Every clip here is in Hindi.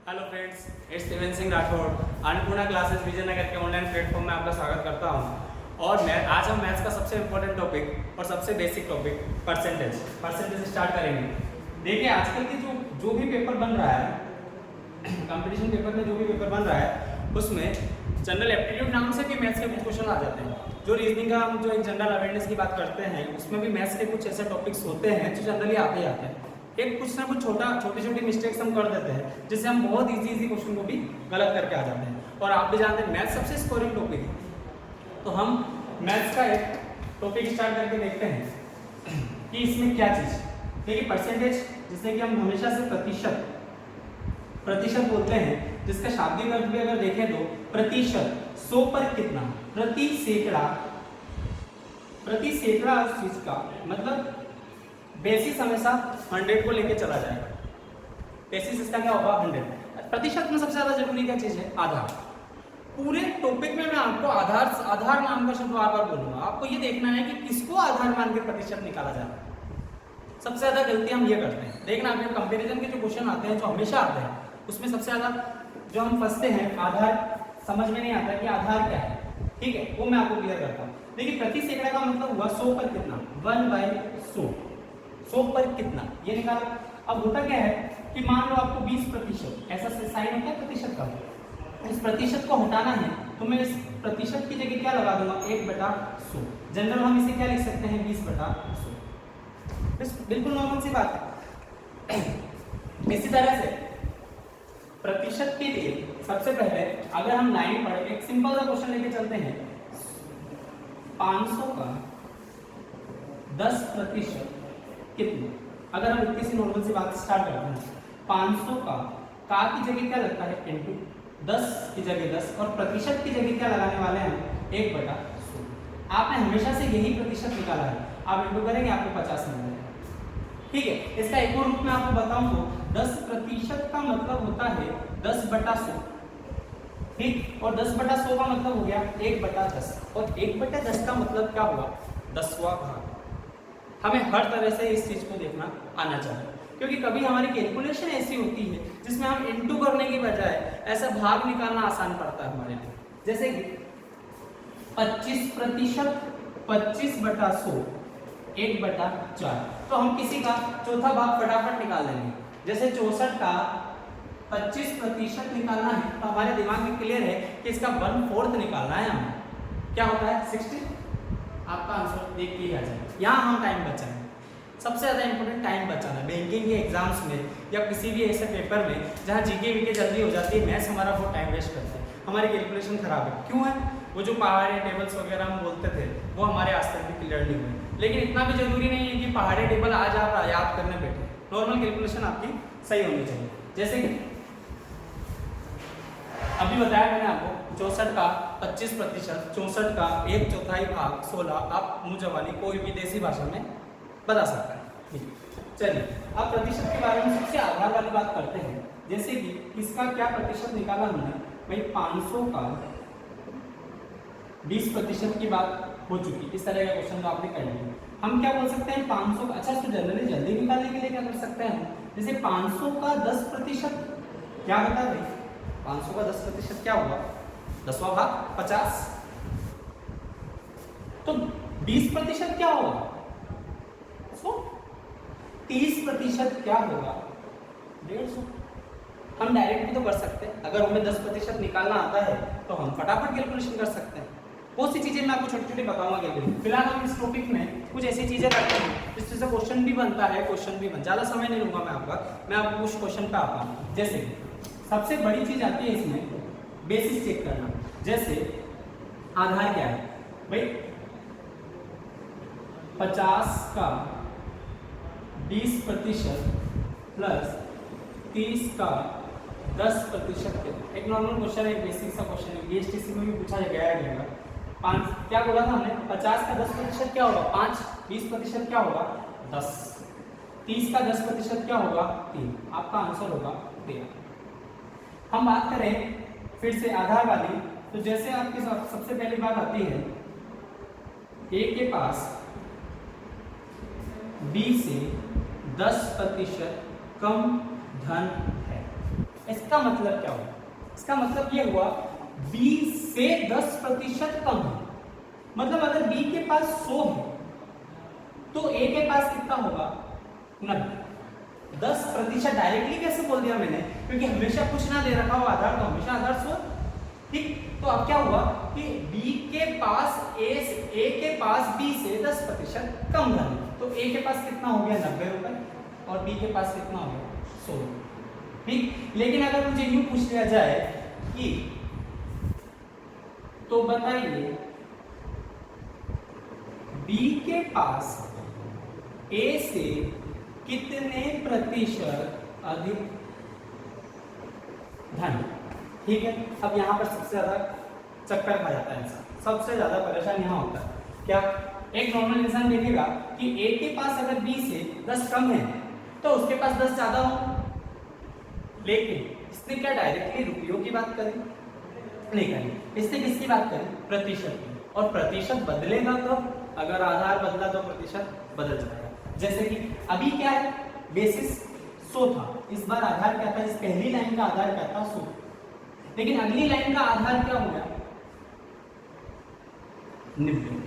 Hello friends, it's Devendra Singh Rathore. Annapurna classes Vijaynagar के ऑनलाइन प्लेटफॉर्म में आपका स्वागत करता हूं। और मैं आज हम मैथ्स का सबसे इम्पोर्टेंट टॉपिक और सबसे बेसिक टॉपिक परसेंटेज स्टार्ट करेंगे। देखिए, आजकल की जो भी पेपर बन रहा है, कंपटीशन पेपर में जो भी पेपर बन रहा है, उसमें जनरल एप्टीट्यूड नाम से भी मैथ्स के कुछ क्वेश्चन आ जाते हैं। जो रीजनिंग का हम जो एक जनरल अवेयरनेस की बात करते हैं, उसमें भी मैथ्स के कुछ ऐसे टॉपिक्स होते हैं जो जनरली आते ही आते हैं। एक कुछ ना कुछ छोटी मिस्टेक्स हम कर देते हैं, जिससे हम बहुत इजी क्वेश्चन को भी गलत करके आ जाते हैं। और आप भी जानते हैं मैथ्स सबसे स्कोरिंग टॉपिक है। तो हम मैथ्स का एक टॉपिक स्टार्ट करके देखते हैं कि इसमें क्या चीज़। देखिए, परसेंटेज, जिससे कि हम हमेशा से प्रतिशत बोलते हैं, जिसका शाब्दिक अर्थ भी अगर देखें तो प्रतिशत, 100 पर कितना, प्रति सैकड़ा उस चीज का मतलब बेसिस हमेशा 100 को लेके चला जाएगा। बेसिस इसका क्या होगा? 100। प्रतिशत में सबसे ज्यादा जरूरी क्या चीज है? आधार। पूरे टॉपिक में मैं आपको आधार नाम का शब्द बार बार बोलूंगा। आपको ये देखना है कि किसको आधार मान के प्रतिशत निकाला जा रहा है। सबसे ज्यादा गलती हम ये करते हैं। देखना, आपके कंपैरिजन के जो क्वेश्चन आते हैं, जो हमेशा आते हैं, उसमें सबसे ज्यादा जो हम फंसते हैं, आधार समझ में नहीं आता कि आधार क्या है। ठीक है, वो मैं आपको क्लियर करता हूँ। देखिए, प्रति सैकड़ा का मतलब हुआ 100 पर कितना, 1/100। 100 पर कितना ये निकाला। अब होता क्या है कि मान लो आपको 20%, ऐसा साइन होता है प्रतिशत का। इस प्रतिशत को हटाना है तो मैं इस प्रतिशत की जगह क्या लगा दूंगा? 1/100। जनरल हम इसे क्या लिख सकते हैं? 20/100। बिल्कुल नॉर्मल सी बात है। इसी तरह से प्रतिशत के लिए सबसे पहले अगर हम लाइन पर एक सिंपल सा क्वेश्चन लेके चलते हैं, 500 का 10% कितना। अगर हम इतनी सी नॉर्मल सी बात स्टार्ट करते हैं, 500 का की जगह क्या लगता है? इनटू 10 की जगह 10, और प्रतिशत की जगह क्या लगाने वाले हैं? 1/100। आपने हमेशा से यही प्रतिशत निकाला है, आप इनटू करेंगे आपको 50 मिल जाएगा। ठीक है, इसका एक और रूप में आपको बताऊं तो 10% का मतलब होता है 10/100। ठीक, और 10/100 का मतलब हो गया 1/10, और 1/10 का मतलब क्या हुआ? 10वां भाग। हमें हर तरह से इस चीज को देखना आना चाहिए, क्योंकि कभी हमारी कैलकुलेशन ऐसी होती है जिसमें हम इनटू करने की बजाय ऐसा भाग निकालना आसान पड़ता है हमारे लिए। जैसे कि 25%, 25/100, 1/4। तो हम किसी का चौथा भाग फटाफट निकाल लेंगे। जैसे 64 का 25% निकालना है, तो हमारे दिमाग में क्लियर है कि इसका 1/4 निकालना है हमें। क्या होता है? 60। आपका आंसर देख के ही आ जाएगा। यहाँ हम टाइम बचाएंगे। सबसे ज़्यादा इंपॉर्टेंट टाइम बचाना है। बैंकिंग के एग्जाम्स में या किसी भी ऐसे पेपर में जहाँ जीके वीके जल्दी हो जाती है, मैथ्स हमारा बहुत टाइम वेस्ट करता है, हमारी कैलकुलेशन खराब है। क्यों है? वो जो पहाड़ी टेबल्स वगैरह हम बोलते थे, वो हमारे आज तक भी क्लियर नहीं हुए। लेकिन इतना भी जरूरी नहीं है कि पहाड़ी टेबल आज आप याद करने बैठे। नॉर्मल कैलकुलेशन आपकी सही होनी चाहिए। जैसे कि अभी बताया मैंने आपको, 64 का 25%, 64 का 1/4 भाग 16, आप मुँह जबानी कोई भी देसी भाषा में बता सकता है। चलिए, अब प्रतिशत के बारे में सबसे आधार वाली बात करते हैं। जैसे कि इसका क्या प्रतिशत निकाला हमने? भाई 500 का 20% की बात हो चुकी। इस तरह का क्वेश्चन तो आपने कर लिया। हम क्या बोल सकते हैं? 500 का, अच्छा, इसको जनरली जल्दी निकालने के लिए क्या कर सकते हैं? जैसे 500 का 10% क्या होता है भाई? 500 का 10% क्या होगा? 10वां भाग 50। तो 20% क्या होगा? 30% क्या होगा? 150। हम डायरेक्ट भी तो कर सकते हैं। अगर हमें 10% निकालना आता है तो हम फटाफट कैलकुलेशन कर सकते हैं। बहुत सी चीजें मैं आपको छोटी छोटी बताऊंगा कैलकुलेशन। फिलहाल हम इस टॉपिक में कुछ ऐसी चीजें करते हैं जिससे से क्वेश्चन भी बनता है, ज़्यादा समय नहीं लूंगा मैं आपको कुछ क्वेश्चन पे आता हूँ। जैसे सबसे बड़ी चीज आती है इसमें बेसिस चेक करना। जैसे आधार क्या है भाई? 50 का 20% प्लस 30 का 10%। एक नॉर्मल क्वेश्चन है, बेसिक सा क्वेश्चन है, बीएसटीसी में भी पूछा गया है। 5 क्या बोला था हमने? 50 का 10% क्या होगा? 5। 20% क्या होगा? 10। 30 का 10% क्या होगा? 3। आपका आंसर होगा 13। हम बात करें फिर से आधार वाली, तो जैसे आपके साथ सबसे पहली बात आती है, ए के पास बी से 10% कम धन है। इसका मतलब क्या हुआ? इसका मतलब ये हुआ B से 10% कम है। मतलब अगर B के पास 100 है तो A के पास कितना होगा? 90। 10% डायरेक्टली कैसे बोल दिया मैंने? क्योंकि हमेशा कुछ ना दे रखा हो आधार, तो हमेशा आधार 100। ठीक, तो अब क्या हुआ कि B के पास A के पास B से 10% कम धन, तो A के पास कितना हो गया? 90 रुपए, और B के पास कितना हो गया? 100। ठीक, लेकिन अगर मुझे यूं पूछ लिया जाए कि तो बताइए B के पास A से कितने प्रतिशत अधिक धन? ठीक है, अब यहाँ पर सबसे ज्यादा चक्कर खा जाता है इंसान, सबसे ज्यादा परेशान यहाँ होता है क्या? एक नॉर्मल इंसान देखेगा कि A के पास अगर B से 10 कम है तो उसके पास 10 ज्यादा हो, लेकिन इसने क्या डायरेक्टली रुपयों की बात करी? नहीं करी, इसने किसकी बात करी? प्रतिशत की। और प्रतिशत बदलेगा कब? अगर आधार बदला तो प्रतिशत बदल जाएगा। जैसे कि अभी क्या है, बेसिस 100 था, इस बार आधार क्या था? इस पहली लाइन का आधार क्या था? 100। लेकिन अगली लाइन का आधार क्या हो गया? 90।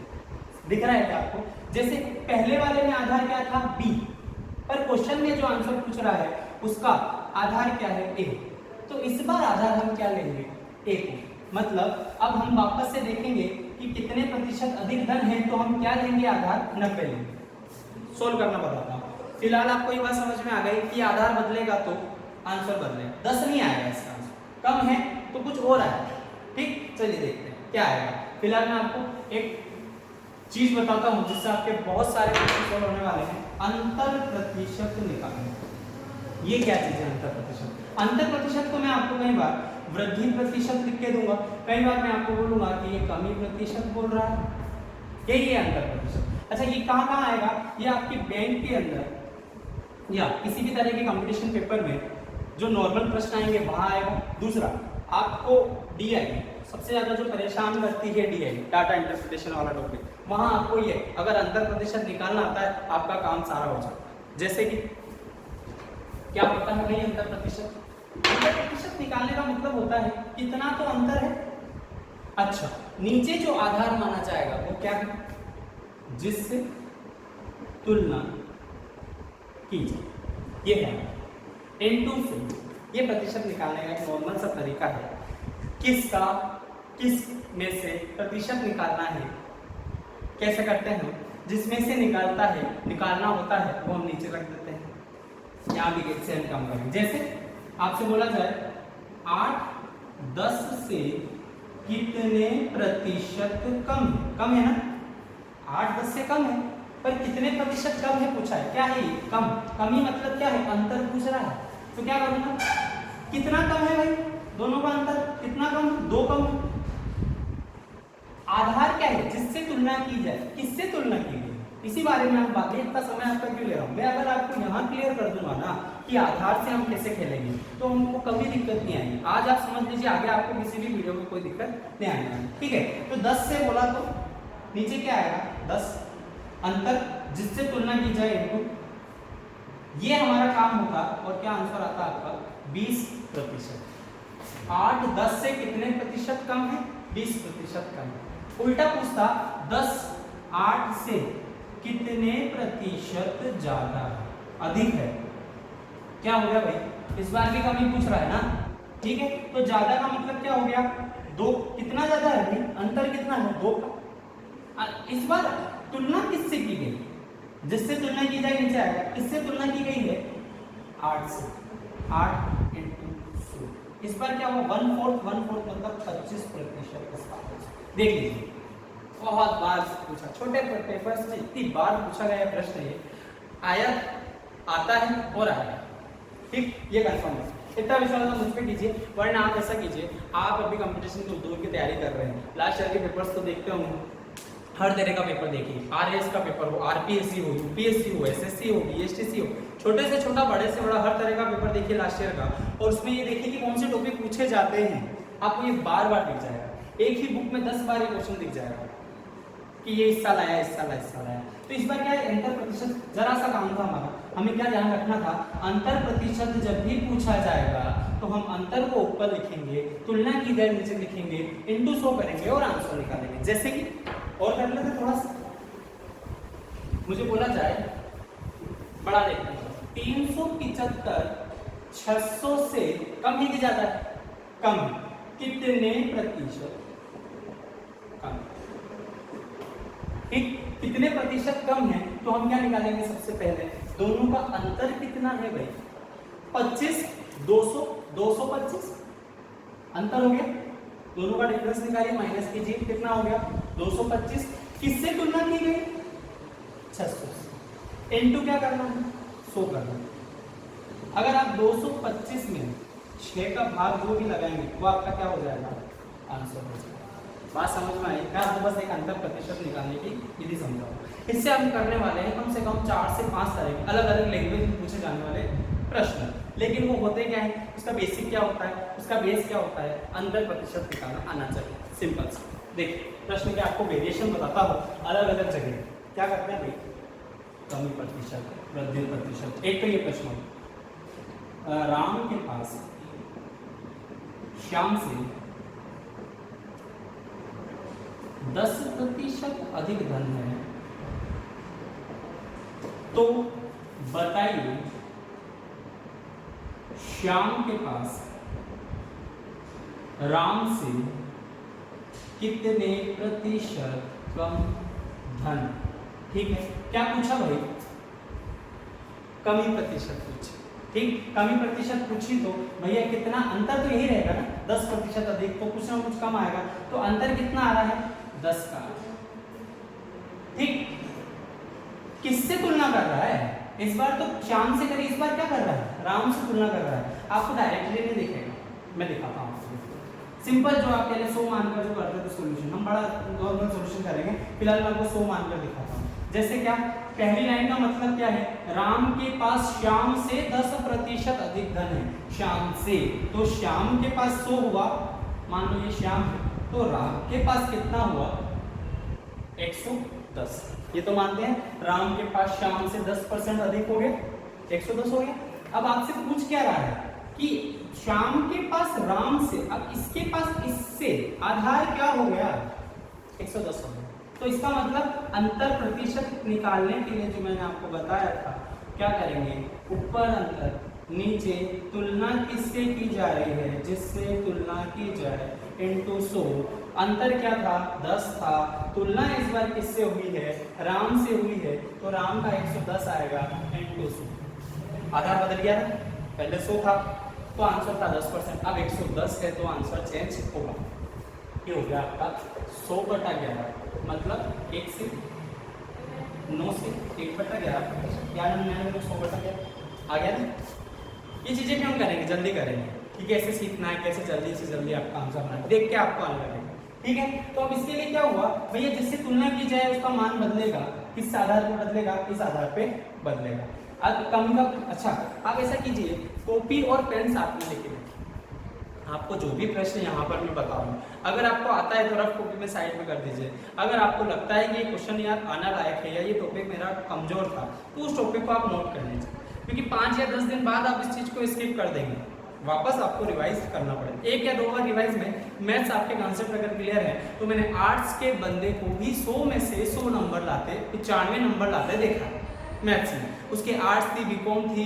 दिख रहा है क्या आपको? जैसे पहले वाले में आधार क्या था? B, पर क्वेश्चन में जो आंसर पूछ रहा है उसका आधार क्या है? A। तो इस बार आधार हम क्या लेंगे? A को। मतलब अब हम वापस से देखेंगे कि कितने प्रतिशत अधिक धन है, तो हम क्या लेंगे? आधार 90 लेंगे। सोल्व करना बताता हूं। फिलहाल आपको ये बात समझ में आ गई कि आधार बदलेगा तो आंसर बदलेगा। 10 नहीं आएगा इसका आंसर, कम है तो कुछ और आएगा। ठीक, चलिए देखते हैं क्या आएगा। फिलहाल मैं आपको एक चीज बताता हूं जिससे आपके बहुत सारे क्वेश्चन सॉल्व होने वाले हैं। अंतर प्रतिशत निकालना। ये क्या चीज है अंतर प्रतिशत? अंतर प्रतिशत को मैं आपको कई बार वृद्धि प्रतिशत लिख के दूंगा, कई बार मैं आपको बोलूंगा कि ये कमी प्रतिशत बोल रहा है, यही है अंतर प्रतिशत। अच्छा, ये कहाँ कहाँ आएगा? ये आपके बैंक के अंदर या किसी भी तरह के कंपटीशन पेपर में जो नॉर्मल प्रश्न आएंगे वहां आएगा। दूसरा, आपको DI सबसे ज्यादा जो परेशान करती है, DI डाटा इंटरप्रिटेशन वाला टॉपिक, वहां आपको ये अगर अंतर प्रतिशत निकालना आता है आपका काम सारा हो जाता है। जैसे कि क्या होता है भाई अंतर प्रतिशत? अंतर प्रतिशत निकालने का मतलब होता है कितना तो अंतर है। अच्छा, नीचे जो आधार माना जाएगा वो क्या है? जिससे तुलना की जाए, ये है इनटू से। ये प्रतिशत निकालने का एक नॉर्मल सा तरीका है। किसका किस में से प्रतिशत निकालना है, कैसे करते हैं? जिसमें से निकालना होता है वो हम नीचे रख देते हैं, यहाँ भी से हम कम करेंगे। जैसे आपसे बोला जाए 8-10 से कितने प्रतिशत कम है? कम है ना? 8-10 से कम है, पर कितने प्रतिशत कम है पूछा है। क्या है ये? कम। कमी मतलब क्या है? अंतर पूछ रहा है, तो क्या करूंगा? कितना कम है भाई? दोनों का अंतर कितना कम? 2 कम। आधार क्या है? जिससे तुलना की जाए। किससे तुलना की गई? इसी बारे में हम बातें, इतना समय आपका क्यों ले रहा हूँ मैं? अगर आपको यहाँ क्लियर कर दूंगा ना कि आधार से हम कैसे खेलेंगे तो हमको कभी दिक्कत नहीं आएगी। आज आप समझ लीजिए, आगे आपको किसी भी वीडियो में कोई दिक्कत नहीं आएगी। ठीक है, तो 10 से बोला तो नीचे क्या आएगा? 10 अंतर जिससे तुलना की जाए इनको, ये हमारा काम होता। और क्या आंसर आता आपका? 20%। 8-10 से कितने प्रतिशत कम है? 20% कम है। उल्टा पूछता 10-8 से कितने प्रतिशत ज्यादा अधिक है? क्या हो गया भाई? इस बार भी कमी पूछ रहा है ना। ठीक है, तो ज्यादा का मतलब क्या हो गया? 2। कितना ज्यादा है भाई? अंतर कितना है? 2 का। इस बार तुलना किससे की गई? जिससे तुलना की जाए नीचे आएगा। किससे तुलना की गई है? 8 से। 8 into 100। इस बार क्या हुआ? 1/4 मतलब 25%। देख लीजिए, बहुत बार पूछा, छोटे पेपर्स में इतनी बार पूछा गया प्रश्न, ये आया, आता है और आया। ठीक, ये कंफर्म है। इतना विश्वास मुझ पे कीजिए, वरना आप ऐसा कीजिए, आप अभी कंपटीशन की दूर की तैयारी कर रहे हैं, लास्ट ईयर के पेपर्स तो देखते होंगे, हर तरह का पेपर देखिए। RAS का पेपर हो, RPSC हो, UPSC हो, SSC हो, BSTC हो, छोटे से छोटा, बड़े से बड़ा, हर तरह का पेपर देखिए लास्ट ईयर का, और उसमें ये देखिए कि कौन से टॉपिक पूछे जाते हैं। आपको ये बार बार दिख जाएगा, एक ही बुक में 10 बार ये क्वेश्चन दिख जाएगा कि ये इस साल आया, इस साल आया, इस साल आया। तो इस बार क्या है? अंतर प्रतिशत जरा सा काम था हमारा, हमें क्या ध्यान रखना था? अंतर प्रतिशत जब भी पूछा जाएगा तो हम अंतर को ऊपर लिखेंगे, तुलना की दर नीचे लिखेंगे, इनटू 100 करेंगे और आंसर निकालेंगे। जैसे कि और कर लेते थोड़ा सा, मुझे बोला जाए बड़ा देखते हैं 375 600 से कम है कि ज्यादा है? कम है। कितने प्रतिशत कम? ठीक, कितने प्रतिशत कम है तो हम क्या निकालेंगे? सबसे पहले दोनों का अंतर कितना है भाई? 25 200 225 अंतर हो गया, दोनों का डिफरेंस निकालिए, माइनस कीजिए, कितना हो गया? 225। किससे तुलना की गई? 600 से। इनटू क्या करना है? 100 करना है। अगर आप 225 में 6 का भाग जो भी लगाएंगे वो आपका क्या हो जाएगा? आंसर हो जाएगा। बात समझ में आई? मैं आपको बस एक अंतर प्रतिशत निकालने की विधि समझाऊंगा। इससे हम करने वाले हैं कम से कम 4 से 5 तरह के अलग अलग लैंग्वेज में पूछे जाने वाले प्रश्न। लेकिन वो होते क्या है, उसका बेसिक क्या होता है, उसका बेस क्या होता है? अंतर प्रतिशत निकालना आना चाहिए, सिंपल सा। देखिए प्रश्न के आपको वेरिएशन बताता हूँ अलग अलग जगह क्या करते हैं भाई? कमी प्रतिशत, वृद्धि प्रतिशत। एक तो ये प्रश्न, राम के पास श्याम से 10% अधिक धन है, तो बताइए श्याम के पास राम से कितने प्रतिशत कम धन? ठीक है, क्या पूछा भाई? कमी प्रतिशत पूछी। ठीक, कमी प्रतिशत पूछी तो भैया कितना अंतर तो यही रहेगा ना, 10% अधिक, तो कुछ ना कुछ कम आएगा, तो अंतर कितना आ रहा है? 10 का। ठीक, किससे तुलना कर रहा है? इस बार तो श्याम से करी, इस बार क्या कर रहा है? राम से तुलना कर रहा है। आपको डायरेक्टली नहीं दिखेगा, मैं दिखाता हूँ आपको। सिंपल जो आप पहले 100 मानकर जो करते थे सॉल्यूशन, हम बड़ा नॉर्मल सॉल्यूशन करेंगे। फिलहाल मैं आपको 100 मानकर दिखाता हूँ। जैसे क्या, पहली लाइन का मतलब क्या है? राम के पास श्याम से 10% अधिक धन है, श्याम से, तो श्याम के पास 100 हुआ, मान लो ये श्याम है, तो राम के पास कितना हुआ? 110। ये तो मानते हैं राम के पास श्याम से 10% अधिक हो गया, 110 हो गया। अब आपसे पूछ क्या रहा है कि श्याम के पास राम से, अब इसके पास इससे, आधार क्या हो गया? 110 हो गया। तो इसका मतलब अंतर प्रतिशत निकालने के लिए जो मैंने आपको बताया था, क्या करेंगे? ऊपर अंतर, नीचे तुलना किससे की जा रही है? जिससे तुलना की जाए, इनटू 100। अंतर क्या था? 10 था। तुलना इस बार किससे हुई है? राम से हुई है, तो राम का 110 आएगा, इनटू 100। आधार बदल गया ना, पहले 100 था तो आंसर था 10%, अब 110 है तो आंसर चेंज होगा। ये हो गया आपका 100/11, मतलब 1 से 9 से 1/11, 100/11 आ गया ना। ये चीज़ें क्यों करेंगे? जल्दी करेंगे कि कैसे सीखना है, कैसे जल्दी से जल्दी आपका आंसर बनाना है, देख के आपको आने लगेगा। ठीक है, तो अब इसके लिए क्या हुआ भैया? जिससे तुलना की जाए उसका मान बदलेगा, किस आधार पर बदलेगा? इस आधार पे बदलेगा। अब कम का, अच्छा आप ऐसा कीजिए, कॉपी और पेन साथ में लेके रखिए। आपको जो भी प्रश्न यहाँ पर मैं बताऊँ, अगर आपको आता है तो रफ कॉपी में साइड में कर दीजिए। अगर आपको लगता है कि ये क्वेश्चन यार आना लायक है या ये टॉपिक मेरा कमजोर था, तो उस टॉपिक को आप नोट कर लीजिए, क्योंकि 5 या 10 दिन बाद आप इस चीज़ को स्किप कर देंगे, वापस आपको रिवाइज करना पड़ेगा। 1 या 2 बार रिवाइज में मैथ्स आपके कॉन्सेप्ट अगर क्लियर है, तो मैंने आर्ट्स के बंदे को भी 100 में से 100 नंबर लाते, 95 नंबर लाते देखा मैथ्स में। उसके आर्ट्स थी, बीकॉम थी,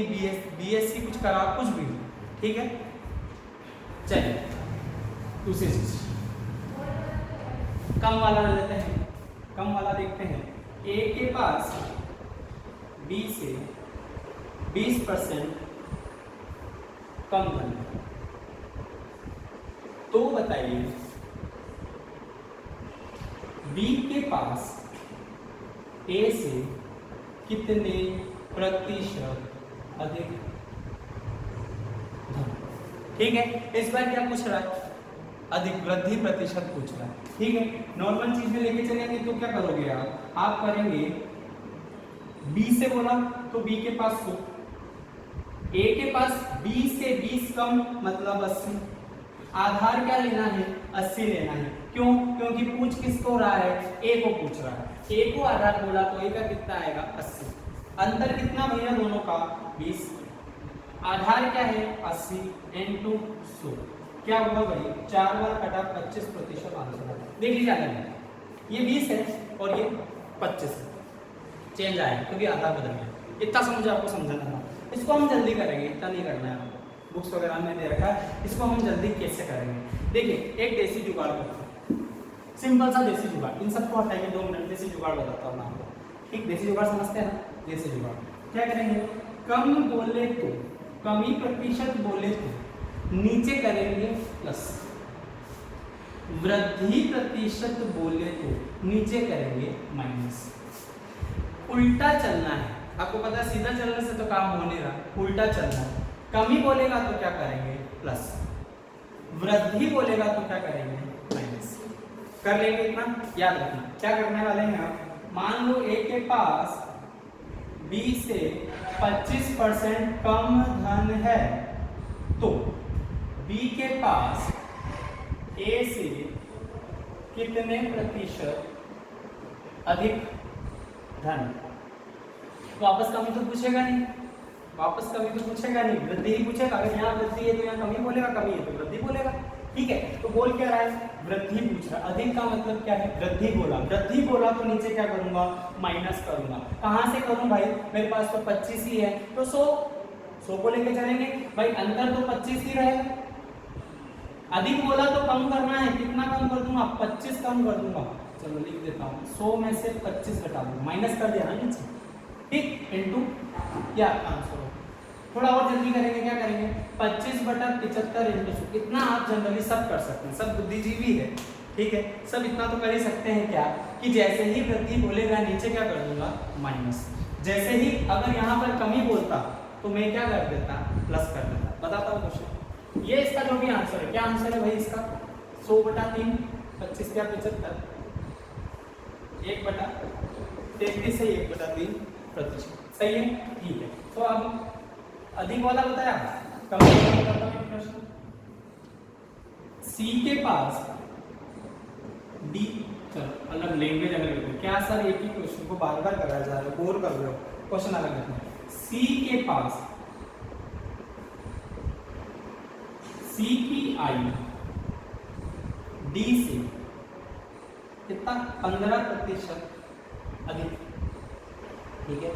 बीएससी कुछ करा, कुछ भी। ठीक है, चलिए दूसरी चीज, कम वाला लेते हैं। कम वाला देखते हैं, ए के पास बी से 20% कम धन है, तो बताइए बी के पास ए से कितने प्रतिशत अधिक धन? ठीक है, इस बार क्या पूछ रहा है? अधिक वृद्धि प्रतिशत पूछ रहा है। ठीक है, नॉर्मल चीज में लेके चलेंगे तो क्या करोगे आप करेंगे बी से बोला तो बी के पास 100, ए के पास बी से 20 कम मतलब 80। आधार क्या लेना है? 80 लेना है। क्यों? क्योंकि पूछ किसको रहा है? ए को पूछ रहा है। ए को आधार बोला तो ए का कितना आएगा? 80। अंतर कितना भैया दोनों का? 20। आधार क्या है 80 इंटू 100 क्या हुआ भाई 4 बार कटा 25% आंसर है। देख लीजिए आगे में ये 20 है और ये 25 है, चेंज आया क्योंकि आधार बदल गया। इतना समझ आपको समझना था। इसको हम जल्दी करेंगे, इतना नहीं करना है आपको, बुक्स वगैरह में दे रखा है। इसको हम जल्दी कैसे करेंगे, देखिए एक देसी जुगाड़ करते हैं, सिंपल सा देसी जुगाड़। इन सबको हटाइए 2 मिनट, देसी जुगाड़ बताता हूँ मैं आपको। ठीक, देसी जुगाड़ समझते हैं ना, देसी जुगाड़ क्या करेंगे, कम बोले तो कमी प्रतिशत बोले तो नीचे करेंगे प्लस, वृद्धि प्रतिशत बोले तो नीचे करेंगे माइनस। उल्टा चलना है, आपको पता है सीधा चलने से तो काम हो नहीं रहा, उल्टा चलना है। कमी बोलेगा तो क्या करेंगे प्लस, वृद्धि बोलेगा तो क्या करेंगे माइनस। कर लेंगे इतना, याद रखना क्या करने वाले हैं आप। मान लो ए के पास बी से 25% कम धन है तो बी के पास ए से कितने प्रतिशत अधिक धन। वापस कमी तो पूछेगा नहीं, वापस कमी तो पूछेगा नहीं, वृद्धि ही पूछेगा। अगर यहाँ वृद्धि है तो यहाँ कमी बोलेगा, कमी है तो वृद्धि बोलेगा। ठीक है, तो बोल क्या रहा है, वृद्धि पूछ रहा है। अधिक का मतलब क्या है, वृद्धि बोला। वृद्धि बोला तो नीचे क्या करूंगा, माइनस करूंगा। कहां से करूं भाई, मेरे पास तो 25 ही है तो 100 को लेके चलेंगे भाई, अंतर तो 25 ही रहेगा। अधिक बोला तो कम करना है, कितना कम कर दूंगा, 25 कम कर दूंगा। चलो लिख देता हूँ, 100 में से 25 घटा दूंगा, माइनस कर दिया ना नीचे, ठीक, इंटू क्या आंसर हो। थोड़ा और जल्दी करेंगे, क्या करेंगे 25/75 इंटू 100। इतना आप जनरली सब कर सकते हैं, सब बुद्धिजीवी है, ठीक है, सब इतना तो कर ही सकते हैं क्या, कि जैसे ही वृद्धि बोलेगा नीचे क्या कर दूंगा माइनस। जैसे ही अगर यहाँ पर कमी बोलता तो मैं क्या कर देता, प्लस कर देता। बताता हूँ क्वेश्चन, ये इसका जो भी आंसर है, क्या आंसर है भाई इसका 100/3, 25 क्या 75, 1/33 से 1/3%, सही है, ठीक है। तो अब अधिक वाला बताया, कम वाला बताता हूं प्रश्न। सी के पास डी, चलो अलग लैंग्वेज अलग रखो, क्या सर एक ही क्वेश्चन को बार बार कराया जा रहा है, बोर कर रहे हो, क्वेश्चन अलग रखना है। सी के पास सी की आई डी से कितना 15% अधिक, ठीक है,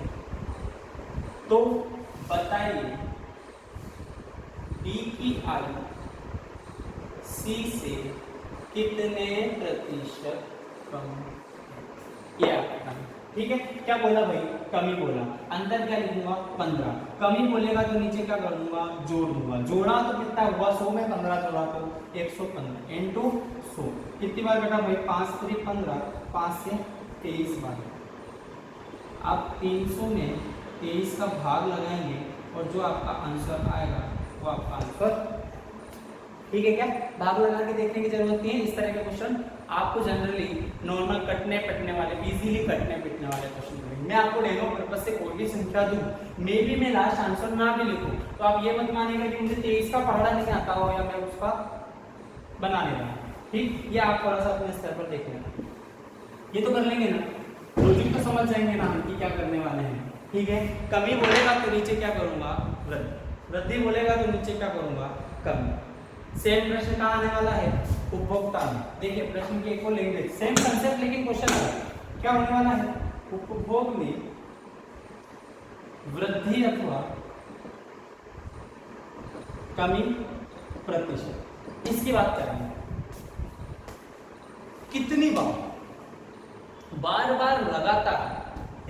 तो बताइए डी की आई सी से कितने प्रतिशत कम है, ठीक है। क्या बोला भाई, कमी बोला, अंतर क्या लिखूंगा 15, कमी बोलेगा तो नीचे क्या कर दूंगा, जोड़ दूंगा। जोड़ा तो कितना हुआ, 100 में 15 जोड़ा तो 115 इंटू 100, कितनी बार बेटा भाई 5 3 15, 5 से 23 बार। आप 300 में 23 का भाग लगाएंगे और जो आपका आंसर आएगा वो आपका आंसर, ठीक है। क्या भाग लगा के देखने की जरूरत नहीं है, इस तरह के क्वेश्चन आपको जनरली नॉर्मल कटने पटने वाले, इजीली कटने पिटने वाले क्वेश्चन मिलेंगे। मैं आपको डेमो पर्पस से कोई भी संख्या दूं, मे भी मैं लास्ट आंसर ना भी लिखूं, तो आप ये मत मानिएगा कि मुझे 23 का पहाड़ा नहीं आता हो या मैं उसका बना ले रहा, ठीक। ये आप थोड़ा सा अपने स्तर पर देख लेना, ये तो कर लेंगे ना, लॉजिक तो समझ जाएंगे ना हम कि क्या करने वाले हैं, ठीक है। कमी बोलेगा तो नीचे क्या करूंगा, वृद्धि बोलेगा तो नीचे क्या करूंगा, कमी। सेम प्रश्न कहाँ आने वाला है, उपभोक्ता में। देखिए प्रश्न की एक और लैंग्वेज, सेम कंसेप्ट लेकिन क्वेश्चन क्या होने वाला है, उपभोग में वृद्धि अथवा कमी प्रतिशत, इसकी बात करेंगे। कितनी बार बार लगातार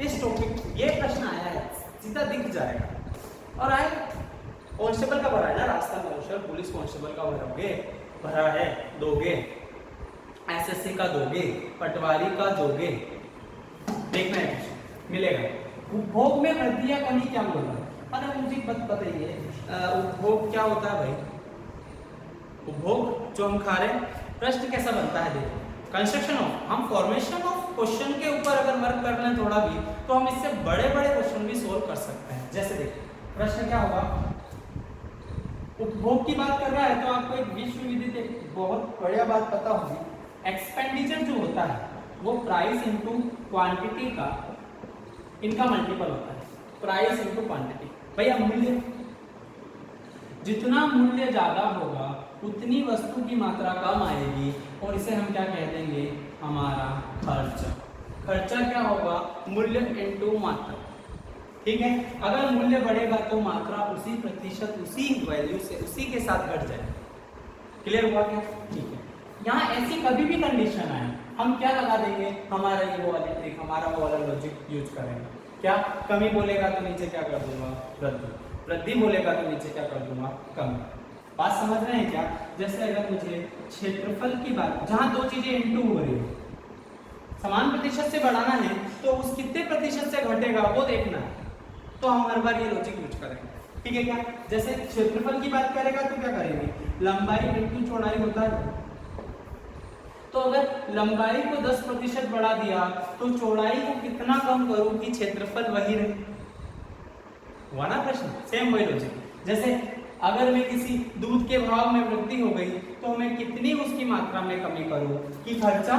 इस टॉपिक, ये प्रश्न आया है, सीधा दिख जाएगा और आएगा। कांस्टेबल का भरा है ना, रास्ता मार्शल पुलिस कांस्टेबल का भरा है, दोगे, एसएससी का दोगे, पटवारी का दोगे, देखना है कुछ मिलेगा। उपभोग में वृद्धि या कमी क्या बोल रहा है, अरे मुझे बताइए उपभोग क्या होता है भाई, उपभोग जो हम खा रहे हैं। प्रश्न कैसा बनता है, देखो कंस्ट्रक्शन ऑफ, हम फॉर्मेशन ऑफ क्वेश्चन के ऊपर अगर वर्क कर लें थोड़ा भी, तो हम इससे बड़े बड़े क्वेश्चन भी सोल्व कर सकते हैं। जैसे देखिए प्रश्न क्या होगा, उपभोग की बात कर रहा है तो आपको एक विश्वविदित एक बहुत बढ़िया बात पता होगी, एक्सपेंडिचर जो होता है वो प्राइस इंटू क्वांटिटी का, इनका मल्टीपल होता है, प्राइस इंटू क्वांटिटी। भैया मूल्य, जितना मूल्य ज्यादा होगा उतनी वस्तु की मात्रा कम आएगी और इसे हम क्या कह देंगे, हमारा खर्च। खर्चा क्या होगा, मूल्य इनटू मात्रा। ठीक है, अगर मूल्य बढ़ेगा तो मात्रा उसी प्रतिशत, उसी वैल्यू से, उसी के साथ घट जाएगी। क्लियर हुआ क्या? ठीक है, यहाँ ऐसी कभी भी कंडीशन आए हम क्या लगा देंगे, हमारा ये वो वाली ट्रिक, हमारा वो वाला लॉजिक यूज करेंगे। क्या, कमी बोलेगा तो नीचे क्या कर दूंगा, वृद्धि। वृद्धि बोलेगा तो नीचे क्या कर दूंगा, कमी। बात समझ रहे हैं क्या? जैसे अगर मुझे क्षेत्रफल की बात, जहां दो चीजें इनटू हो रही है, समान प्रतिशत से बढ़ाना है तो उस कितने प्रतिशत से घटेगा वो देखना है, तो हम हर बार ये लॉजिक यूज करेंगे। ठीक है क्या? जैसे क्षेत्रफल की बात करेगा तो क्या करेंगे, लंबाई इनटू चौड़ाई होता है, तो अगर लंबाई को 10% बढ़ा दिया तो चौड़ाई को कितना कम करूं कि क्षेत्रफल वही रहे। हुआ ना प्रश्न? सेम वही लॉजिक। जैसे अगर मैं किसी दूध के भाव में वृद्धि हो गई तो मैं कितनी उसकी मात्रा में कमी करूं कि खर्चा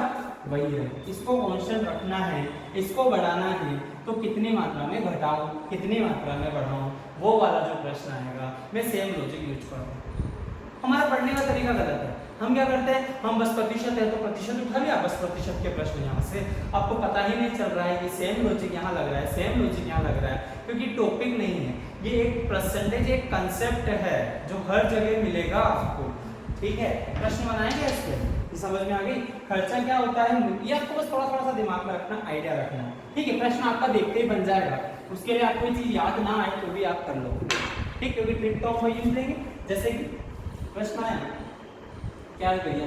वही रहे। इसको कांस्टेंट रखना है, इसको बढ़ाना है तो कितनी मात्रा में घटाऊं, कितनी मात्रा में बढ़ाऊं, वो वाला जो प्रश्न आएगा मैं सेम लॉजिक यूज करूंगा। हमारा पढ़ने का तरीका गलत है। हम क्या करते हैं, हम बस प्रतिशत है तो प्रतिशत उठा लिया, बस प्रतिशत के प्रश्न यहाँ से, आपको पता ही नहीं चल रहा है कि सेम लॉजिक यहाँ लग रहा है, सेम लॉजिक यहाँ लग रहा है, क्योंकि टॉपिक नहीं है ये, एक परसेंटेज, एक कंसेप्ट है जो हर जगह मिलेगा आपको। ठीक है, प्रश्न बनाएंगे इसके, समझ में आ गई? खर्चा क्या होता है, ये आपको बस थोड़ा थोड़ा सा दिमाग में रखना, आइडिया रखना है। ठीक है, प्रश्न आपका देखते ही बन जाएगा, उसके लिए आपको कोई चीज याद ना आए तो भी आप कर लो। ठीक, क्योंकि ट्रिक तो हम यूज लेंगे। जैसे कि प्रश्न आया, क्या भैया,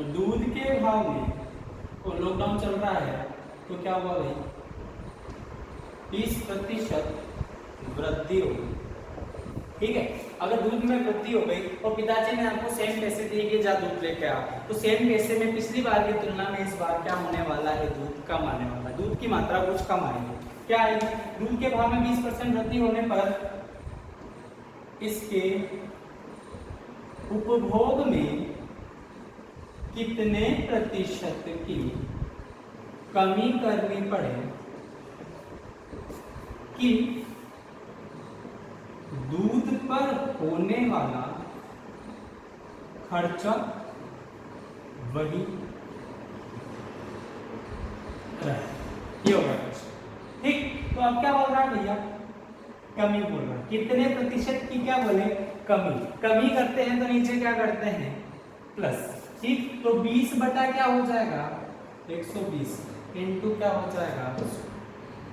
दूध के भाव में, तो लॉकडाउन चल रहा है तो क्या हुआ भाई, 20% वृद्धि हो गई। ठीक है, अगर दूध में वृद्धि हो गई और पिताजी ने आपको सेम पैसे दिए कि जा दूध लेके आ, तो सेम पैसे में पिछली बार की तुलना में इस बार क्या होने वाला है, दूध कम आने वाला है, दूध की मात्रा कुछ कम आएगी। क्या आएगी, दूध के भाव में 20% वृद्धि होने पर इसके उपभोग में कितने प्रतिशत की कमी करनी पड़े कि दूध पर होने वाला खर्चा वही रहे। ये होगा प्रश्न। ठीक, तो अब क्या बोल रहा है भैया, कमी बोल रहा है, कितने प्रतिशत की क्या बोले, कमी। कमी करते हैं तो नीचे क्या करते हैं, प्लस। ठीक, तो 20 बटा क्या हो जाएगा, 120 इंटू क्या हो जाएगा,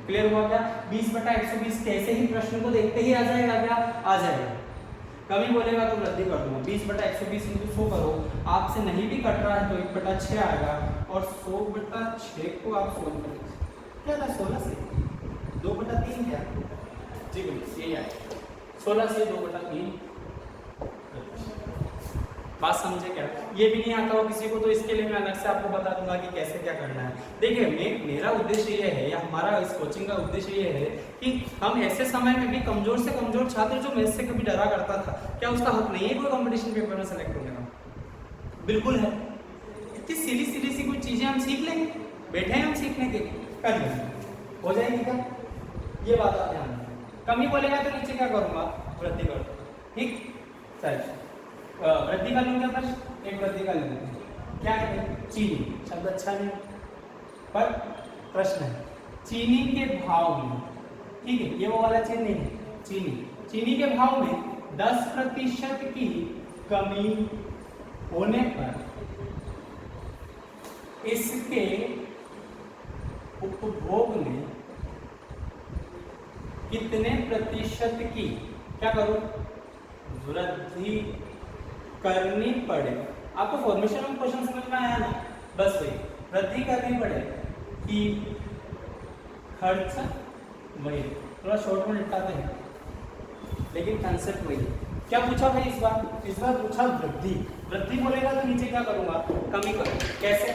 क्लियर हुआ क्या? 20 बटा 120 कैसे ही प्रश्न को देखते ही आ जाएगा, क्या आ जाएगा। कमी बोलेगा तो वृद्धि कर दूंगा, 20 बटा 120 इंटू 100 करो, आपसे नहीं भी कट रहा है तो 1/6 आएगा, और 100/6 को आप सोल्व कर लीजिए। क्या था 16 से 2/3 क्या, जी बिल्कुल यही आएगा, 16 से 2/3। बात समझे क्या? ये भी नहीं आता हो किसी को तो इसके लिए मैं अलग से आपको बता दूंगा कि कैसे क्या करना है। देखिए, मेरा उद्देश्य ये है, या हमारा इस कोचिंग का उद्देश्य ये है कि हम ऐसे समय में भी कमजोर से कमजोर छात्र जो मैथ्स से कभी डरा करता था, क्या उसका हक नहीं है कोई कंपटीशन पेपर में सेलेक्ट होने का? बिल्कुल है। इतनी सीधी सीधी सी कुछ चीजें हम सीख लेंगे, बैठे हैं हम सीखने के लिए, कर लेंगे, हो जाएगी क्या? ये बात आप ध्यान रखें। कमी बोलेगा तो नीचे क्या करूंगा, वृद्धि कर दूंगा। ठीक, सही, वृद्धि का लूंगा प्रश्न, एक वृद्धि का लूंगा, क्या है, चीनी। शब्द अच्छा नहीं पर प्रश्न है, चीनी के भाव में, ठीक है, ये वो वाला चीज नहीं है, चीनी के भाव में 10% की कमी होने पर इसके उपभोग में कितने प्रतिशत की क्या करूं, वृद्धि करनी पड़े। आपको फॉर्मेशन में क्वेश्चन समझ में आया ना? बस वही, वृद्धि करनी पड़े कि खर्च वही, थोड़ा शॉर्ट में निपटाते हैं लेकिन कंसेप्ट वही। क्या पूछा भाई इस बार पूछा वृद्धि। वृद्धि बोलेगा तो नीचे क्या करूंगा, कमी करूँ। कैसे?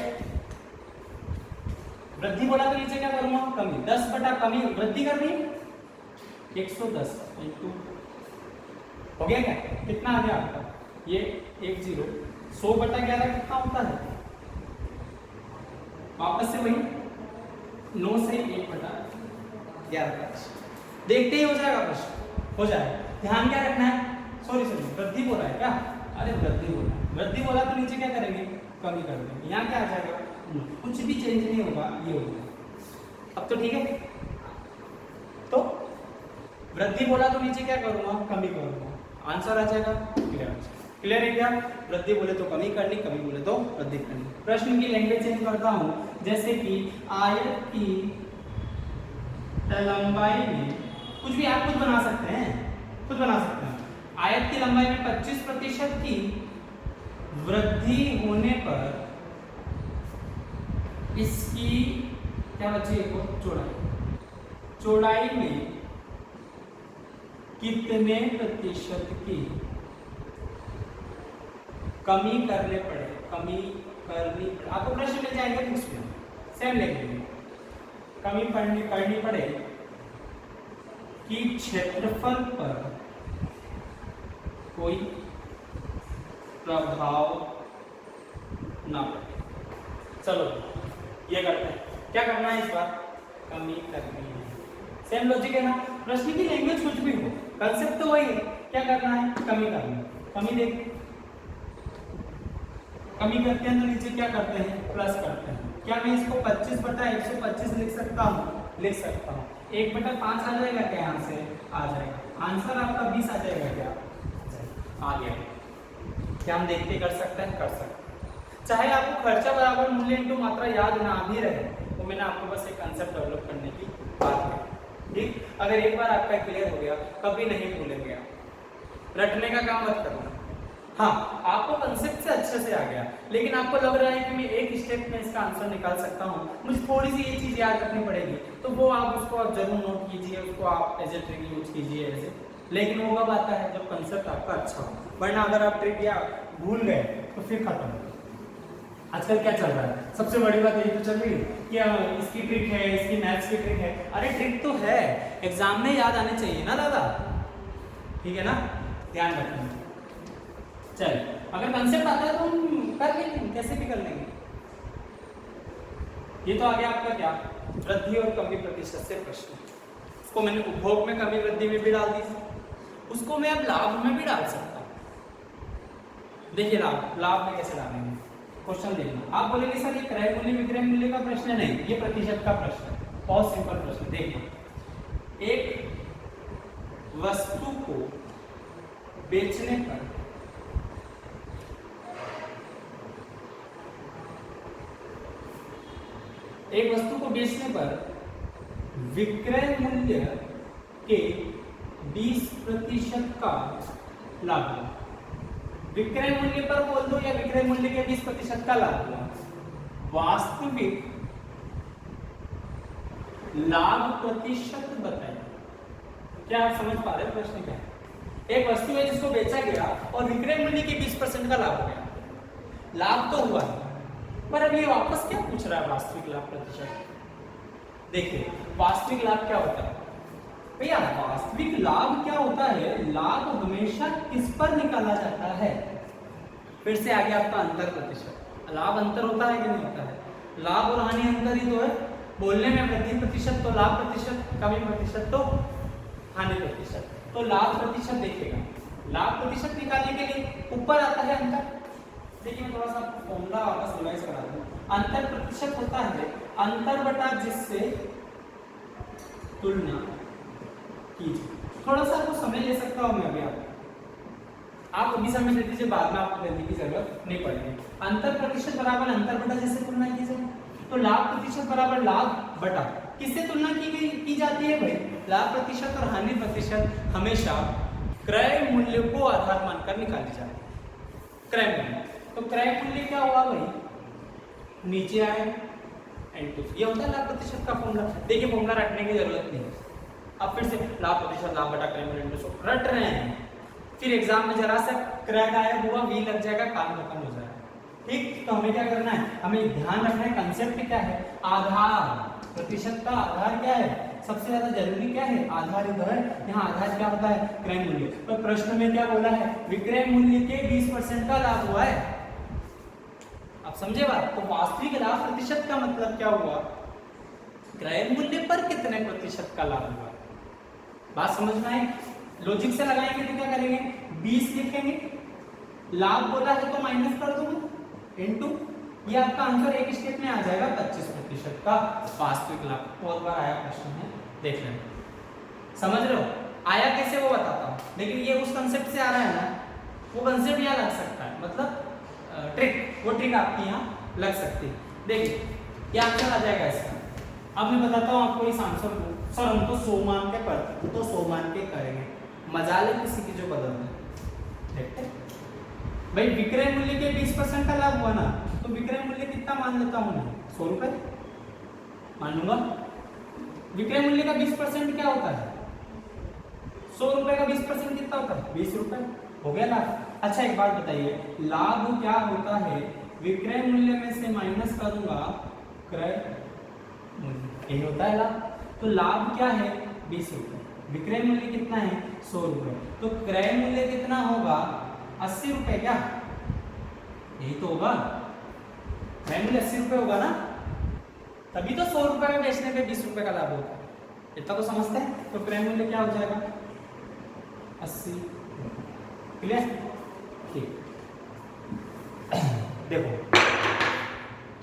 वृद्धि बोला तो नीचे क्या करूंगा, कमी। 10 बटा कमी, वृद्धि करनी 110 इंटू, हो गया क्या? कितना आ गया आपका, ये 10, 100 बटा 11 कितना होता है, वापस से वही 9 से 1 बटा 11 देखते ही हो जाएगा प्रश्न, हो जाएगा। ध्यान क्या रखना है, सॉरी वृद्धि बोला है क्या? अरे वृद्धि बोला, वृद्धि बोला तो नीचे क्या करेंगे? कमी कर देंगे। यहाँ क्या आ जाएगा? कुछ भी चेंज नहीं होगा, ये होगा। अब तो ठीक है। तो वृद्धि बोला तो नीचे क्या करूंगा? कमी करूंगा। आंसर आ जाएगा क्लियर। क्लियर है क्या? वृद्धि बोले तो कमी करनी, कमी बोले तो वृद्धि करनी। प्रश्न की लैंग्वेज चेंज करता हूं, जैसे कि आयत की लंबाई में, कुछ भी आप खुद बना सकते हैं, खुद बना सकते हैं। आयत की लंबाई में 25% की वृद्धि होने पर इसकी क्या बचेगी? चौड़ाई में कितने प्रतिशत की कमी करने पड़े? कमी करनी पड़े, आपको प्रश्न मिल जाएंगे बुक्स में, सेम लिखेंगे। कमी करनी पड़े कि क्षेत्रफल पर कोई प्रभाव ना पड़े। चलो ये करते हैं। क्या करना है इस बार? कमी करनी है। सेम लॉजिक है ना? प्रश्न की लैंग्वेज कुछ भी हो, कंसेप्ट तो वही है। क्या करना है? कमी करनी। कमी देख, कमी करते हैं तो नीचे क्या करते हैं? प्लस करते हैं। क्या मैं इसको 25/125 लिख सकता हूँ? लिख सकता हूँ। 1/5 आ जाएगा क्या? यहाँ से आ जाएगा। आंसर आपका 20 आ जाएगा क्या? आ गया। क्या हम देखते कर सकते हैं? कर सकते हैं। चाहे आपको खर्चा बराबर मूल्य इंटू मात्रा याद ना भी रहे, तो मैंने आपको बस एक कंसेप्ट डेवलप करने की बात की। ठीक, अगर एक बार आपका क्लियर हो गया, कभी नहीं भूलेंगे आप। रटने का काम मत करना। हाँ, आपको कंसेप्ट से अच्छे से आ गया, लेकिन आपको लग रहा है कि मैं एक स्टेप में इसका आंसर निकाल सकता हूँ, मुझे थोड़ी सी ये चीज़ याद रखनी पड़ेगी, तो वो आप उसको आप जरूर नोट कीजिए, उसको आप एज ए ट्रिक यूज कीजिए ऐसे। लेकिन वो कब आता है? जब कंसेप्ट आपका अच्छा हो। वरना अगर आप ट्रिक या भूल गए तो फिर खत्म। आजकल क्या चल रहा है? सबसे बड़ी बात ये तो चल रही है कि इसकी ट्रिक है, इसकी मैथ्स की ट्रिक है। अरे ट्रिक तो है, एग्जाम में याद आने चाहिए ना दादा, ठीक है ना? ध्यान रखना। चल, अगर कंसेप्ट आता है तो हम कर लेंगे, कैसे भी कर लेंगे। ये तो आ गया आपका क्या? वृद्धि और कमी प्रतिशत से प्रश्न। उसको मैंने उपभोग में कमी वृद्धि में भी डाल दी, उसको मैं अब लाभ में भी डाल सकता हूँ। देखिए लाभ में कैसे डालेंगे? क्वेश्चन देखना। आप बोलेंगे सर ये क्रय मूल्य विक्रय मूल्य का प्रश्न नहीं, ये प्रतिशत का प्रश्न है। बहुत सिंपल प्रश्न। देखिए, एक वस्तु को बेचने पर विक्रय मूल्य के 20% का लाभ हुआ। विक्रय मूल्य पर बोल दो या विक्रय मूल्य के 20% का लाभ हुआ। वास्तविक लाभ प्रतिशत बताइए। क्या आप समझ पा रहे हो प्रश्न क्या है? एक वस्तु है जिसको बेचा गया और विक्रय मूल्य के 20% का लाभ हो गया। लाभ तो हुआ है, पर अब ये वापस क्या पूछ रहा है? वास्तविक लाभ प्रतिशत। देखिए, वास्तविक लाभ क्या होता है भैया? वास्तविक लाभ क्या होता है? लाभ हमेशा किस पर निकाला जाता है? फिर से आ गया आपका अंतर प्रतिशत। लाभ अंतर होता है कि नहीं होता है? लाभ और हानि अंतर ही तो है। बोलने में वृद्धि प्रतिशत तो लाभ प्रतिशत, कमी प्रतिशत तो हानि प्रतिशत। तो लाभ प्रतिशत देखिएगा, लाभ प्रतिशत निकालने के लिए ऊपर आता है अंतर। देखिए मैं थोड़ा सा फॉर्मूला वापस रिवाइज करा दूं। अंतर प्रतिशत होता है अंतर बटा जिससे तुलना कीजिए। थोड़ा सा आपको समय ले सकता हूं मैं अभी, आप अभी समय दे दीजिए, बाद में आपको देने की जरूरत नहीं पड़ेगी। अंतर प्रतिशत बराबर अंतर बटा जिससे तुलना कीजिए। तो लाभ प्रतिशत बराबर लाभ बटा किससे तुलना की जाती है भाई? लाभ प्रतिशत और हानि प्रतिशत हमेशा क्रय मूल्य को आधार मानकर निकाली जाती है। क्रय मूल्य, तो क्रय मूल्य क्या हुआ भाई? नीचे आए N2। ये होता है लाभ प्रतिशत का फॉर्मूला। देखिए फॉर्मूला रटने की जरूरत नहीं है। अब फिर से लाभ प्रतिशत लाभ बटा क्रय मूल्य N2 रट रहे हैं, फिर एग्जाम में जरा सा क्रय गायब हुआ, वी लग जाएगा, काम खत्म हो जाएगा। ठीक, तो हमें क्या करना है? हमें ध्यान रखना है कंसेप्ट क्या है? आधार। प्रतिशत का आधार क्या है? सबसे ज्यादा जरूरी क्या है? आधार ही तो है। यहाँ आधार क्या होता है? क्रय मूल्य। तो प्रश्न में क्या बोला है? विक्रय मूल्य के 20% का लाभ हुआ है। आप समझे बात? तो वास्तविक लाभ प्रतिशत का मतलब क्या हुआ? क्रय मूल्य पर कितने प्रतिशत का लाभ हुआ? बात समझ में आई? लॉजिक से लगाएंगे तो क्या करेंगे? 20 लिखेंगे, लाभ बोला है तो माइनस कर दूंगा, इनटू ये आपका आंसर एक स्टेप में आ जाएगा 25% का वास्तविक लाभ। बहुत बार आया क्वेश्चन है, देख लेना, समझ रहे हो आया कैसे वो बताता हूँ, लेकिन ये उस कंसेप्ट से आ रहा है ना, वो कंसेप्ट यहाँ लग सकता है, मतलब ट्रिक, वो ट्रिक आपकी यहाँ लग सकती है। देखिए ये आंसर आ जाएगा इसका। अब मैं बताता हूँ आपको इस आंसर को, सर हम तो 100 मान के पढ़ते तो 100 मान के करेंगे, मजाल है किसी की जो बदल है। देखते भाई विक्रय मूल्य के 20% का लाभ हुआ ना, तो विक्रय मूल्य कितना मान लेता हूँ मैं, 100 रुपए मान लूंगा। विक्रय मूल्य का 20% क्या होता है, 100 रुपए का 20% कितना होता है, 20 रुपए, हो गया लाभ। अच्छा एक बात बताइए, लाभ क्या होता है, विक्रय मूल्य में से माइनस करूंगा क्रय मूल्य, यही होता है लाभ। तो लाभ क्या है 20 रुपए, विक्रय मूल्य कितना है 100 रुपए, तो क्रय मूल्य कितना होगा 80 रुपए, क्या यही तो होगा, क्रय मूल्य 80 रुपए होगा ना, तभी तो 100 रुपए में बेचने पे 20 रुपए का लाभ होता है, इतना तो समझते हैं। तो क्रय मूल्य क्या हो जाएगा 80, क्लियर, ठीक। देखो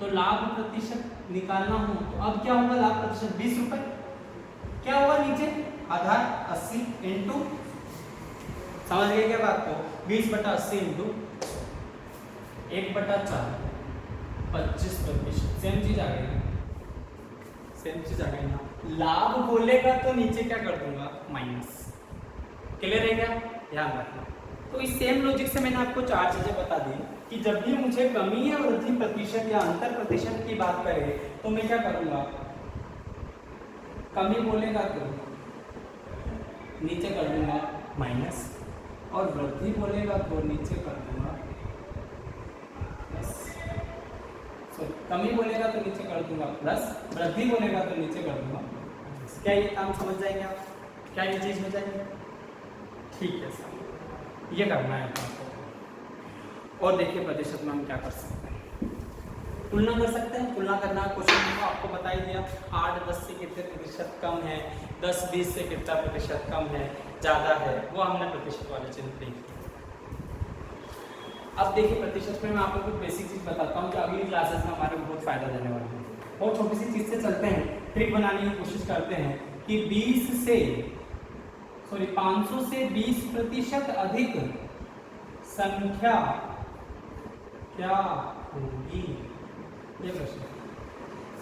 तो लाभ प्रतिशत निकालना हो तो अब क्या होगा, लाभ प्रतिशत 20 रुपए, क्या होगा नीचे आधार 80 इंटू, समझ गए क्या बात को, 20/80 इंटू 1/4, 25%, सेम चीज आ गई, सेम चीज आ गई ना। लाभ बोलेगा तो नीचे क्या कर दूंगा माइनस, क्लियर है क्या, ध्यान रखना। तो इस सेम लॉजिक से मैंने आपको 4 चीजें बता दी कि जब भी मुझे कमी या वृद्धि प्रतिशत या अंतर प्रतिशत की बात करे तो मैं क्या करूंगा, कमी बोलेगा तो नीचे कर दूंगा माइनस, और वृद्धि बोलेगा तो नीचे कर दूंगा प्लस, कमी बोलेगा तो नीचे कर दूंगा प्लस, वृद्धि बोलेगा तो नीचे कर दूंगा। क्या ये काम समझ जाएंगे आप, क्या ये चीज हो जाएगी, ठीक है सर, ये करना है आपको। और देखिए प्रतिशत में हम क्या कर सकते हैं, तुलना कर सकते हैं, तुलना करना क्वेश्चन को आपको बता ही दिया, 8-10 से कितने प्रतिशत कम है, 10-20 से कितना प्रतिशत कम है, ज़्यादा है, वो हमने प्रतिशत वाले चिन्ह देखे। अब देखिए प्रतिशत में मैं आपको कुछ बेसिक चीज़ बताता हूँ कि अगली क्लासेस में हमारे बहुत फायदा देने वाला है। बहुत छोटी सी चीज़ से चलते हैं, ट्रिक बनाने की कोशिश करते हैं कि 500 से 20% अधिक संख्या क्या होगी, ये प्रश्न।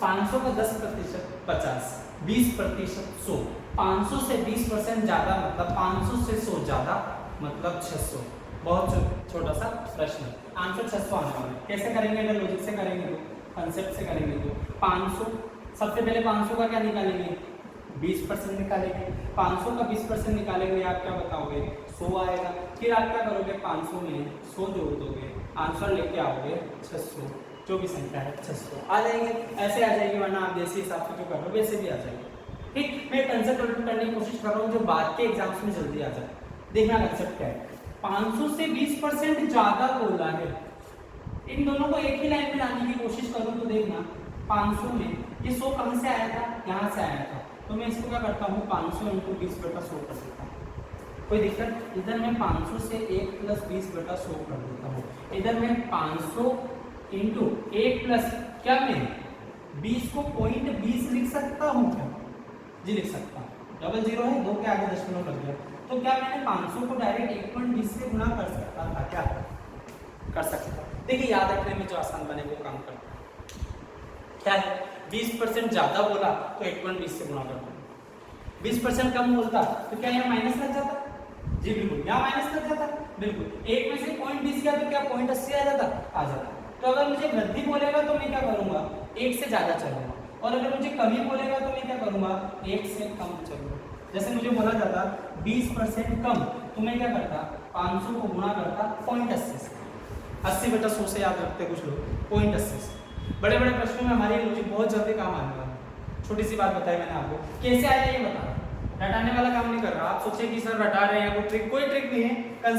500 का 10% 50, 20% 100, 500 से 20% ज्यादा मतलब 500 से 100 ज्यादा मतलब 600। बहुत छोटा सा प्रश्न, आंसर 600 आने वाला है। कैसे करेंगे, अगर लॉजिक से करेंगे तो, कंसेप्ट से करेंगे तो 500, सबसे पहले 500 का क्या निकालेंगे 20% निकालेंगे, 500 का 20% निकालेंगे, आप क्या बताओगे 100 आएगा। फिर आप क्या करोगे 500 में 100 जोड़ दोगे, आंसर लेके आओगे 600, जो भी संख्या है 600 आ जाएंगे, ऐसे आ जाएगी, वरना आप जैसे हिसाब से जो कर रहे हो वैसे भी आ जाएगी। ठीक, मैं कंसेप्ट डेवलप करने की कोशिश कर रहा हूँ जो बाद के एग्जाम्स में जल्दी आ जाए। देखना कंसेप्ट क्या है, 500 से 20% ज्यादा बोला है, इन दोनों को एक ही लाइन में लाने की कोशिश करूँ तो देखना 500 में ये 100 कहाँ से आया था, यहाँ से आया था, तो मैं इसको क्या करता हूँ 500 इंटू 20/100 कर देता हूँ, कोई दिक्कत। इधर मैं 500 से 1 + 20/100 कर देता हूँ, इधर मैं 500 इंटू 1 प्लस क्या मैं 20 को 0.20 लिख सकता हूँ क्या, जी लिख सकता हूँ, डबल जीरो है, 2 के आगे दशमलव लग गया, तो क्या मैंने 500 को डायरेक्ट 1.20 से गुणा कर सकता था, क्या कर सकता। देखिए याद रखने में जो आसान बने वो काम करता है, क्या है 20% ज्यादा बोला तो 1.20 से गुणा कर दो, 20% कम बोलता तो क्या यहाँ माइनस लग जाता, जी बिल्कुल यहाँ माइनस लग जाता, बिल्कुल 1 में से 0.20 किया तो क्या 0.80 आ जाता, आ जाता। तो अगर मुझे वृद्धि बोलेगा तो मैं क्या करूंगा 1 से ज्यादा चलूंगा, और अगर मुझे कमी बोलेगा तो मैं क्या करूंगा 1 से कम चलूंगा। जैसे मुझे बोला जाता 20% कम, तो मैं क्या करता 500 को गुणा करता 0.80 से, 80/100 से याद रखते कुछ लोग 0.80 से। बड़े बड़े प्रश्नों में हमारी लॉजिक बहुत जल्दी काम आने वाला है। छोटी सी बात बताई मैंने आपको, कैसे आया ये बता, रटाने वाला काम नहीं कर रहा। आप सोचे कि सर रटा रहे हैं, वो ट्रिक, कोई ट्रिक नहीं है, कंसेप्ट